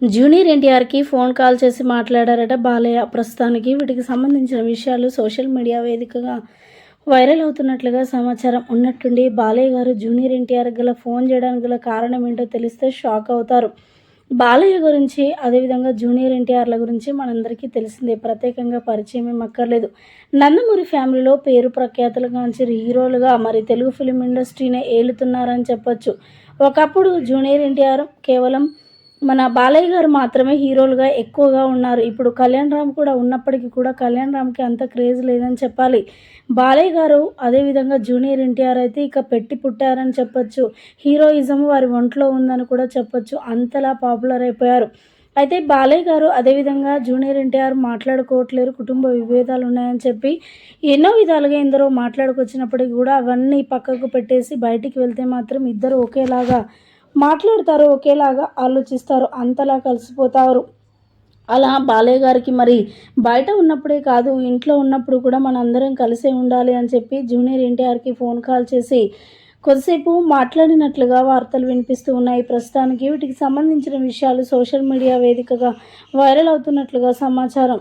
Junior ఎన్టీఆర్‌కి phone call చేసి మాట్లాడారట బాలయ్య. ప్రస్తుతానికి వీటికి సంబంధించిన విషయాలు సోషల్ మీడియా వేదికగా వైరల్ అవుతున్నట్లుగా సమాచారం. ఉన్నట్టుండి బాలయ్య గారు జూనియర్ ఎన్టీఆర్‌కి ఫోన్ చేయడానికి గల కారణం ఏంటో తెలిస్తే షాక్ అవుతారు. బాలయ్య గురించి, అదేవిధంగా జూనియర్ ఎన్టీఆర్‌ల గురించి మనందరికీ తెలిసిందే. ప్రత్యేకంగా పరిచయం ఏం అక్కర్లేదు. నందమూరి ఫ్యామిలీలో పేరు ప్రఖ్యాతులు గాంచిన హీరోలుగా మరి తెలుగు ఫిల్మ్ ఇండస్ట్రీనే ఏలుతున్నారని చెప్పొచ్చు. ఒకప్పుడు జూనియర్ ఎన్టీఆర్ కేవలం మన బాలయ్య గారు మాత్రమే హీరోలుగా ఎక్కువగా ఉన్నారు. ఇప్పుడు కళ్యాణ్ రామ్ కూడా ఉన్నప్పటికీ కూడా కళ్యాణ్ రామ్‌కి అంత క్రేజ్ లేదని చెప్పాలి. బాలయ్య గారు అదేవిధంగా జూనియర్ ఎన్టీఆర్ అయితే ఇక పెట్టి పుట్టారని చెప్పొచ్చు. హీరోయిజం వారి ఒంట్లో ఉందని కూడా చెప్పొచ్చు. అంతలా పాపులర్ అయిపోయారు. అయితే బాలయ్య గారు అదేవిధంగా జూనియర్ ఎన్టీఆర్ మాట్లాడుకోవట్లేరు. కుటుంబ విభేదాలు ఉన్నాయని చెప్పి ఎన్నో విధాలుగా ఎందరో మాట్లాడుకొచ్చినప్పటికీ కూడా అవన్నీ పక్కకు పెట్టేసి బయటికి వెళ్తే మాత్రం ఇద్దరు ఒకేలాగా మాట్లాడతారు, ఒకేలాగా ఆలోచిస్తారు. అంతలా కలిసిపోతారు. అలా బాలయ్య గారికి మరి బయట ఉన్నప్పుడే కాదు, ఇంట్లో ఉన్నప్పుడు కూడా మనందరం కలిసే ఉండాలి అని చెప్పి జూనియర్ ఎన్టీఆర్‌కి ఫోన్ కాల్ చేసి కొద్దిసేపు మాట్లాడినట్లుగా వార్తలు వినిపిస్తూ ఉన్నాయి. ప్రస్తుతానికి వీటికి సంబంధించిన విషయాలు సోషల్ మీడియా వేదికగా వైరల్ అవుతున్నట్లుగా సమాచారం.